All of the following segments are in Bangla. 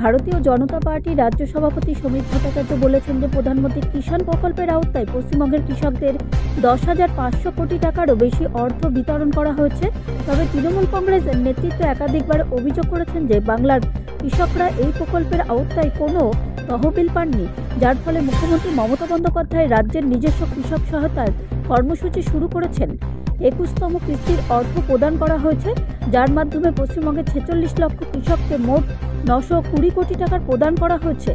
ভারতীয় জনতা পার্টি রাজ্য সভাপতি সমীর ভট্টাচার্য বলেছেন যে প্রধানমন্ত্রী কিষাণ প্রকল্পের আওতায় পশ্চিমবঙ্গের কৃষকদের 10,500 কোটি টাকারও বেশি অর্থ বিতরণ করা হয়েছে। তবে তৃণমূল কংগ্রেসের নেতৃত্ব একাধিকবার অভিযোগ করেছেন যে বাংলার কৃষকরা এই প্রকল্পের আওতায় কোনো তহবিল পাননি, যার ফলে মুখ্যমন্ত্রী মমতা বন্দ্যোপাধ্যায় রাজ্যের নিজস্ব কৃষক সহায়তার কর্মসূচি শুরু করেছেন। 21তম কিস্তির অর্থ প্রদান করা হয়েছে, যার মাধ্যমে পশ্চিমবঙ্গের 46 লক্ষ কৃষককে মোট 920 কোটি টাকার প্রদান করা হয়েছে।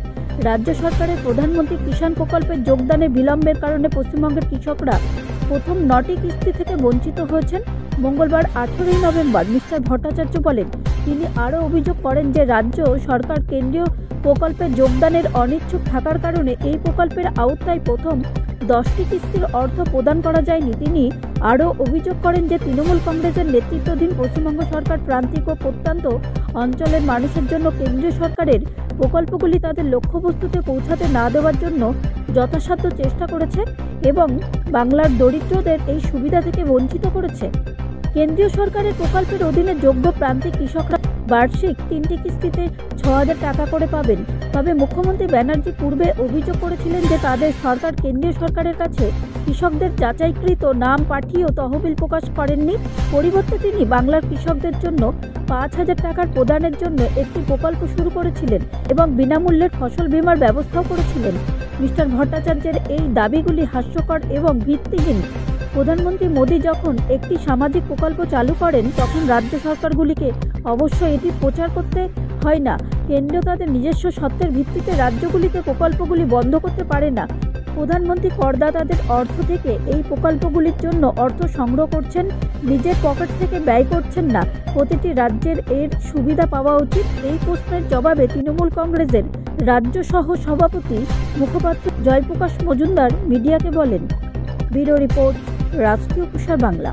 রাজ্য সরকারের প্রধানমন্ত্রী কিষাণ প্রকল্পের যোগদানে বিলম্বের কারণে পশ্চিমবঙ্গের কৃষকরা প্রথম 9টি কিস্তি থেকে বঞ্চিত হয়েছেন। মঙ্গলবার 18 নভেম্বর মিস্টার ভট্টাচার্য বলেন, তিনি আরও অভিযোগ করেন যে রাজ্য সরকার কেন্দ্রীয় প্রকল্পে যোগদানের অনিচ্ছুক থাকার কারণে এই প্রকল্পের আওতায় প্রথম 10টি কিস্তির অর্থ প্রদান করা যায়নি। তিনি আরও অভিযোগ করেন যে তৃণমূল কংগ্রেসের নেতৃত্বাধীন পশ্চিমবঙ্গ সরকার প্রান্তিক ও প্রত্যন্ত অঞ্চলের মানুষের জন্য কেন্দ্রীয় সরকারের প্রকল্পগুলি তাদের লক্ষ্যবস্তুতে পৌঁছাতে না দেওয়ার জন্য যথাসাধ্য চেষ্টা করেছে এবং বাংলার দরিদ্রদের এই সুবিধা থেকে বঞ্চিত করেছে। কেন্দ্রীয় সরকারের প্রকল্পের অধীনে যোগ্য প্রান্তিক কৃষকরা বার্ষিক 3টি কিস্তিতে 6,000 টাকা করে পাবেন। তবে মুখ্যমন্ত্রী ব্যানার্জি পূর্বে অভিযোগ করেছিলেন যে তাদের সরকার কেন্দ্রীয় সরকারের কাছে কৃষকদের যাচাইকৃত নাম পাঠিয়েও তহবিল প্রকাশ করেননি। পরিবর্তে তিনি বাংলার কৃষকদের জন্য 5,000 টাকার প্রদানের জন্য একটি প্রকল্প শুরু করেছিলেন এবং বিনামূল্যের ফসল বীমার ব্যবস্থাও করেছিলেন। মিস্টার ভট্টাচার্যের এই দাবিগুলি হাস্যকর এবং ভিত্তিহীন। প্রধানমন্ত্রী মোদী যখন একটি সামাজিক প্রকল্প চালু করেন তখন রাজ্য সরকারগুলিকে অবশ্যই এটি প্রচার করতে হয় না। কেন্দ্র তাদের নিজস্ব সত্ত্বের ভিত্তিতে রাজ্যগুলিতে প্রকল্পগুলি বন্ধ করতে পারে না। প্রধানমন্ত্রী করদাতাদের অর্থ থেকে এই প্রকল্পগুলির জন্য অর্থ সংগ্রহ করছেন, নিজের পকেট থেকে ব্যয় করছেন না। প্রতিটি রাজ্যের এর সুবিধা পাওয়া উচিত। এই প্রশ্নের জবাবে তৃণমূল কংগ্রেসের রাজ্য সহ সভাপতি মুখপাত্র জয়প্রকাশ মজুমদার মিডিয়াকে বলেন, ব্যুরো রিপোর্ট, রাষ্ট্রীয় প্রসার বাংলা।